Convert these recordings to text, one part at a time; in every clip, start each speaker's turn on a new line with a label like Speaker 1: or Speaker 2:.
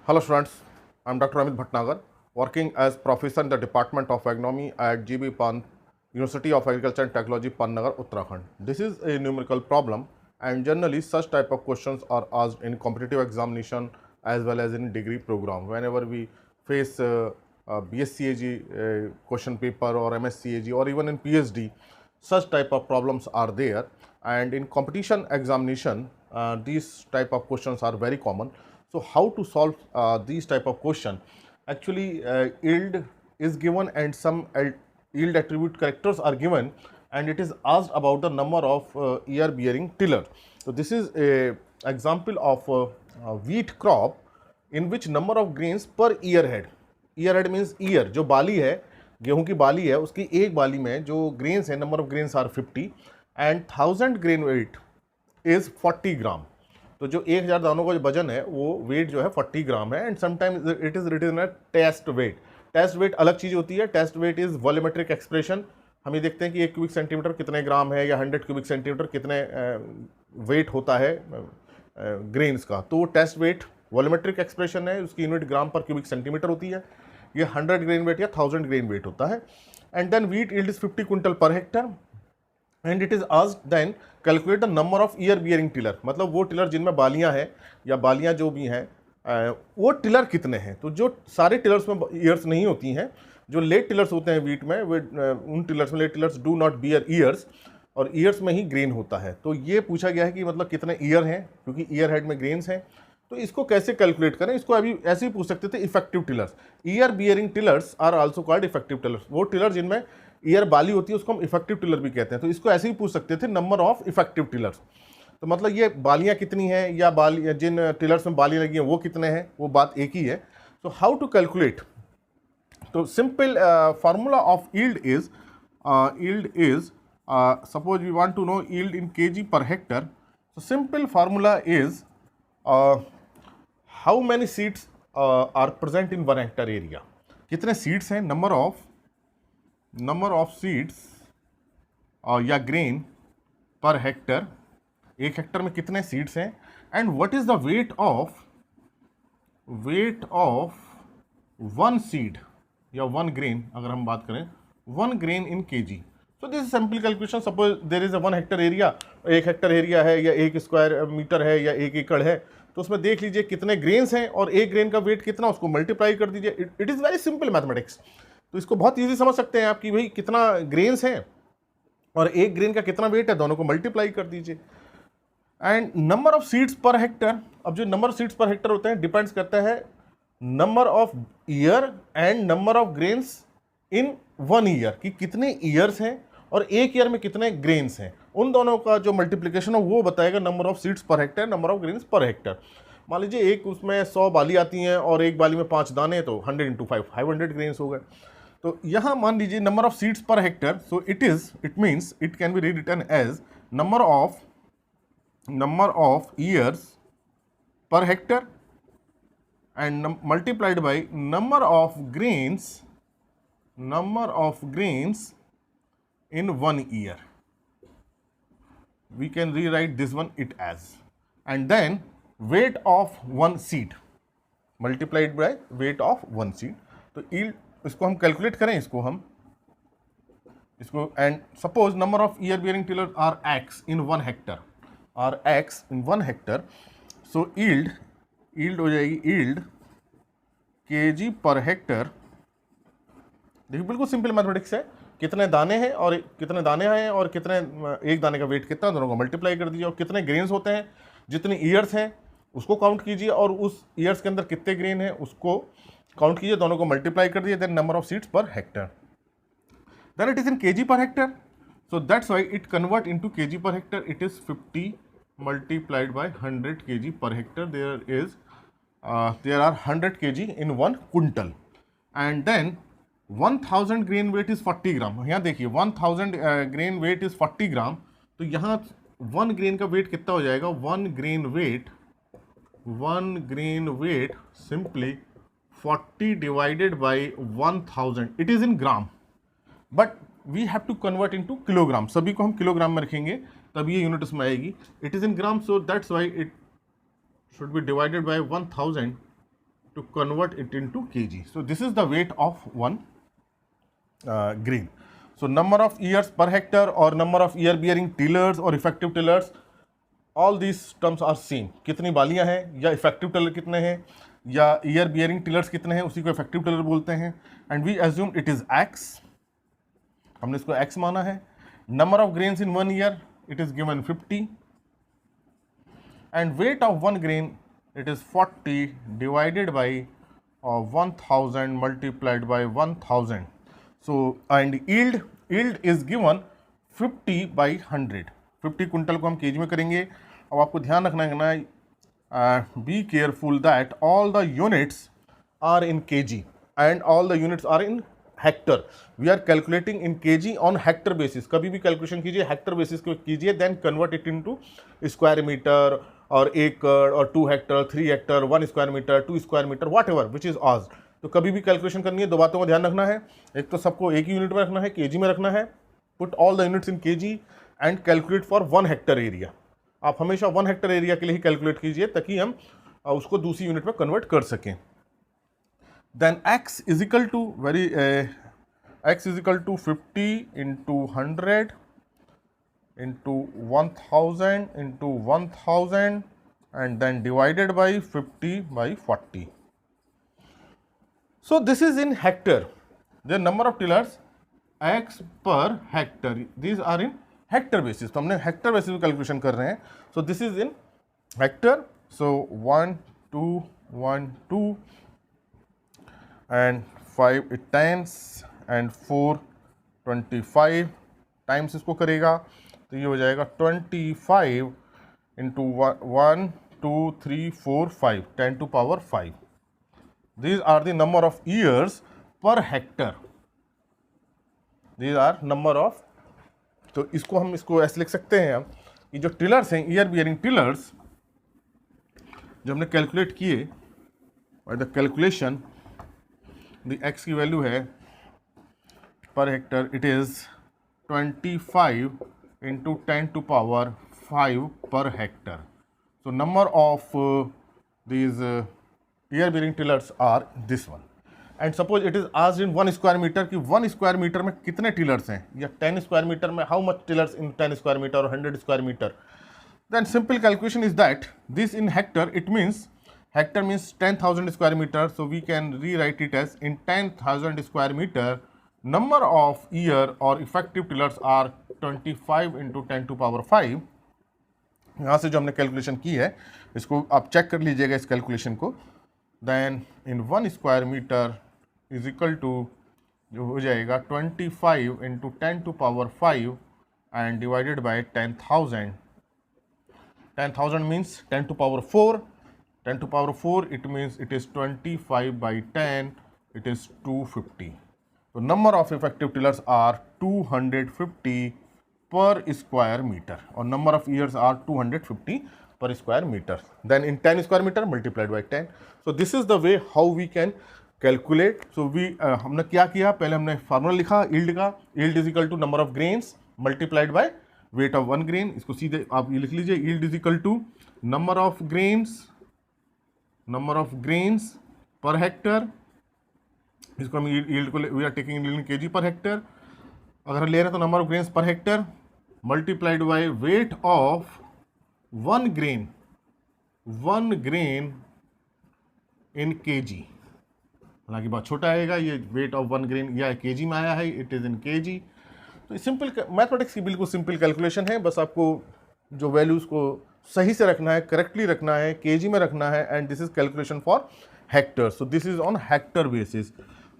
Speaker 1: Hello students, I am Dr. Amit Bhatnagar, working as professor in the Department of Agronomy at GB Pant, University of Agriculture and Technology, Pantnagar, Uttarakhand. This is a numerical problem and generally such type of questions are asked in competitive examination as well as in degree program. Whenever we face BSCAG question paper or MSCAG or even in PhD, such type of problems are there, and in competition examination these type of questions are very common. So how to solve these type of question? Actually, yield is given and some yield attribute characters are given, and it is asked about the number of year bearing tiller. So this is a example of a wheat crop in which number of grains per year head. Year head means year, जो बाली है, गेहूं की बाली है, उसकी एक बाली में जो grains है, number of grains are 50 and 1000 grain weight is 40 gram. तो जो 1000 दानों का जो वजन है वो वेट जो है 40 ग्राम है. And sometimes it is written at test weight. Test weight अलग चीज़ होती है. Test weight is volumetric expression. हम ये देखते हैं कि 1 क्यूबिक सेंटीमीटर कितने ग्राम है या 100 क्यूबिक सेंटीमीटर कितने वेट होता है ग्रेन्स का. तो टेस्ट वेट वॉल्यूमेट्रिक एक्सप्रेशन है, उसकी यूनिट ग्राम पर क्यूबिक सेंटीमीटर होती है. ये 100 ग्रेन वेट या 1000 ग्रेन वेट होता है. And then wheat yield is 50 quintal per hectare and it is asked then calculate the number of ear bearing tiller. मतलब वो टिलर जिनमें बालियां हैं या बालियां जो भी हैं वो टिलर कितने हैं. तो जो सारे टिलर्स में ईयर्स नहीं होती हैं, जो लेट टिलर्स होते हैं व्हीट में, वे उन टिलर्स में late tillers do not bear ears, और ईयर्स में ही ग्रेन होता है. तो ये पूछा गया है कि मतलब कितने ईयर हैं, क्योंकि ईयर हेड में ग्रेन्स हैं. तो इसको कैसे कैलकुलेट करें? इसको अभी ऐसे ही पूछ सकते थे. Effective tillers, ear bearing tillers are also called effective tillers. वो टिलर जिनमें ईयर बाली होती है उसको हम इफेक्टिव टिलर भी कहते हैं. तो इसको ऐसे ही पूछ सकते थे, नंबर ऑफ इफेक्टिव टिलर्स. तो मतलब ये बालियां कितनी हैं या बाली जिन टिलर्स में बाली लगी हैं वो कितने हैं, वो बात एक ही है. तो हाउ टू कैलकुलेट? तो simple formula of yield is suppose we want to know yield in kg per hectare. So simple formula is how many seeds are present in 1 hectare area. कितने सीड्स हैं, number of seeds या grain per hectare, एक Hector में कितने seeds हैं. And what is the weight of 1 seed या 1 grain, अगर हम बात करें 1 grain in KG. So this is simple calculation. Suppose there is a 1 Hector area, 1 Hector area है या 1 स्क्वायर मीटर है या 1 एकड़ है. तो उसमें देख लीजिए कितने ग्रेन्स हैं और एक ग्रेन का वेट कितना, उसको मल्टीप्लाई कर दीजिए. It is very simple mathematics. तो इसको बहुत ईजी समझ सकते हैं आप कि भाई कितना ग्रेन्स हैं और एक ग्रेन का कितना वेट है, दोनों को मल्टीप्लाई कर दीजिए. And number of seeds per Hector, अब जो number of seeds per Hector होते हैं डिपेंड्स करता है number of year and number of grains in 1 year, कि कितने ईयर्स हैं और एक ईयर में कितने ग्रेन्स हैं. उन दोनों का जो मल्टीप्लिकेशन है वो बताएगा number of seeds per Hector, number of grains per hectare. मान लीजिए एक उसमें 100 बाली आती हैं और एक बाली में 5 दाने, तो 100 × 5 500 ग्रेन्स हो गए. तो यहाँ मान लीजिए number of seeds per hectare. So it means it can be rewritten as number of ears per hectare and multiplied by number of grains in 1 year. We can rewrite this one it as, and then weight of 1 seed multiplied by weight of 1 seed. तो yield इसको हम calculate करें, इसको and suppose number of ear bearing tiller are x in 1 hectare. So yield हो जाएगी yield kg per Hector. देखिए बिल्कुल simple mathematics है. कितने दाने हैं और कितने एक दाने का वेट कितना, दोनों को मल्टीप्लाई कर दीजिए. और कितने ग्रेन्स होते हैं, जितने ईयर्स हैं उसको काउंट कीजिए और उस ईयर्स के अंदर कितने ग्रेन हैं उसको काउंट कीजिए, दोनों को मल्टीप्लाई कर दीजिए. Then number of seeds per hectare, then it is in KG per hectare. So that's why it convert into KG per hectare. It is 50 multiplied by 100 kg per hectare. There are 100 kg in 1 quintal. And then 1000 grain weight is 40 gram. यहाँ देखिए 1000 grain weight is 40 gram. तो यहाँ 1 grain का wait कितना हो जाएगा, 1 grain weight simply 40 divided by 1000. It is in gram, but we have to convert into kilogram. सभी को हम किलोग्राम में रखेंगे तब ये यूनिट उसमें आएगी. It is in gram, so that's why it should be divided by 1000 to convert it into kg. So this is the weight of one grain. So number of ears per hectare or number of ear bearing tillers or effective tillers, all these terms are same. कितनी बालियां हैं या effective tiller कितने हैं या ear bearing tillers कितने हैं, उसी को effective tiller बोलते हैं. And we assume it is x, हमने इसको x माना है. Number of grains in 1 year, it is given 50, and weight of one grain, it is 40 divided by 1000 multiplied by 1000. So and yield is given 50 by 100. 50 quintal को हम KG में करेंगे. अब आपको ध्यान रखना है, be careful that all the units are in KG and all the units are in hectare. We are calculating in KG on hectare basis. कभी भी कैलकुलेशन कीजिए हेक्टर बेसिस को कीजिए, then convert it into square metre और एकड़ और 2 hectare, 3 hectare, 1 square metre, 2 square metre, whatever which is ours. तो कभी भी कैलकुलेशन करनी है, दो बातों का ध्यान रखना है. एक तो सबको एक ही यूनिट में रखना है, केजी में रखना है. Put all the units in KG and calculate for 1 Hector area. आप हमेशा 1 हेक्टर एरिया के लिए ही कैलकुलेट कीजिए ताकि हम उसको दूसरी यूनिट में कन्वर्ट कर सकें. Then x is equal to x is equal to 50 into 100 into 1000 into 1000 and then divided by 50 by 40. So this is in hectare. The number of tillers x per hectare. These are in hectare basis. तो हमने hectare basis पे calculation कर रहे हैं. So this is in hectare. So 1 2 1 2 and 5 it times and 4 25 times इसको करेगा तो ये हो जाएगा 25 into 1 2 3 4 5 10 to power 5. These are the number of years per hectare. These are number of, तो इसको हम इसको ऐसे लिख सकते हैं कि जो टिलर्स हैं, ईयर बियरिंग टिलर्स जो हमने कैलकुलेट किए, और द कैलकुलेशन द एक्स की वैल्यू है पर hectare, it is 25 into 10 to power 5 per hectare. So number of these ear bearing tillers are this one. And suppose it is asked in 1 square meter कि 1 square meter में कितने tillers हैं, या 10 square meter में how much tillers in 10 square meter or 100 square meter. Then simple calculation is that this in hectare, it means hectare means 10,000 square meter. So we can rewrite it as in 10,000 square meter number of ear or effective tillers are 25 into 10 to power 5. यहाँ से जो हमने calculation की है इसको आप check कर लीजिएगा इस कैलकुलेशन को. Then in 1 square metre is equal to जो हो जाएगा 25 into 10 to power 5 and divided by 10,000. 10,000 means 10 to power 4. 10 to power 4 it means it is 25 by 10, it is 250. So number of effective tillers are 250 per square meter, or number of years are 250 per square meter. Then in 10 square meter multiplied by 10. So this is the way how we can calculate. So we हमने क्या किया, पहले हमने formula लिखा yield का. Yield is equal to number of grains multiplied by weight of one grain. इसको सीधे आप ये लिख लीजिए, yield is equal to number of grains per hectare. इसको हम yield को we are taking yield in kg per hectare. अगर हम ले रहे हैं तो number of grains per hectare multiplied by weight of one grain in KG. हालांकि बहुत छोटा आएगा, ये वेट ऑफ वन ग्रेन या केजी में आया है, इट इज़ इन केजी. तो सिंपल मैथमेटिक्स की बिल्कुल सिंपल कैलकुलेशन है. बस आपको जो वैल्यूज़ को सही से रखना है, करेक्टली रखना है, केजी में रखना है. And this is calculation for hectare. So this is on hectare basis.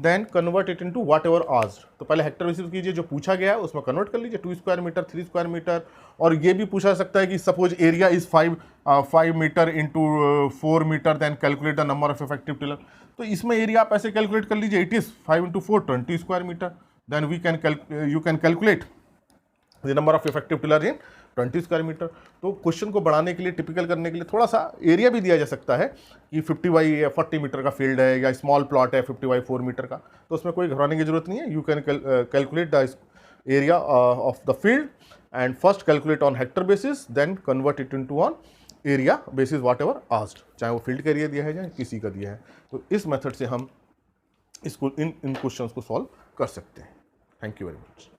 Speaker 1: Then convert it into whatever asked. तो पहले हेक्टर बेसिस कीजिए, जो पूछा गया है उसमें कन्वर्ट कर लीजिए. 2 स्क्वायर मीटर, 3 स्क्वायर मीटर. और ये भी पूछा सकता है कि suppose area is 5 metre into 4 metre, then calculate the number of effective tiller. तो इसमें एरिया आप ऐसे कैलकुलेट कर लीजिए, it is 5 into 4 20 square metre. Then you can calculate the number of effective tiller in 20 square metre. तो question को बढ़ाने के लिए, टिपिकल करने के लिए थोड़ा सा एरिया भी दिया जा सकता है कि 50 बाई 40 मीटर का फील्ड है या स्मॉल प्लॉट है 50 बाई 4 मीटर का. तो उसमें कोई घबराने की जरूरत नहीं है. You can calculate the area of the field and first calculate on hectare basis, then convert it into on area basis whatever asked, चाहे वो फील्ड का एरिया दिया है या किसी का दिया है। तो इस मेथड से हम इसको इन क्वेश्चंस को सॉल्व कर सकते हैं। Thank you very much.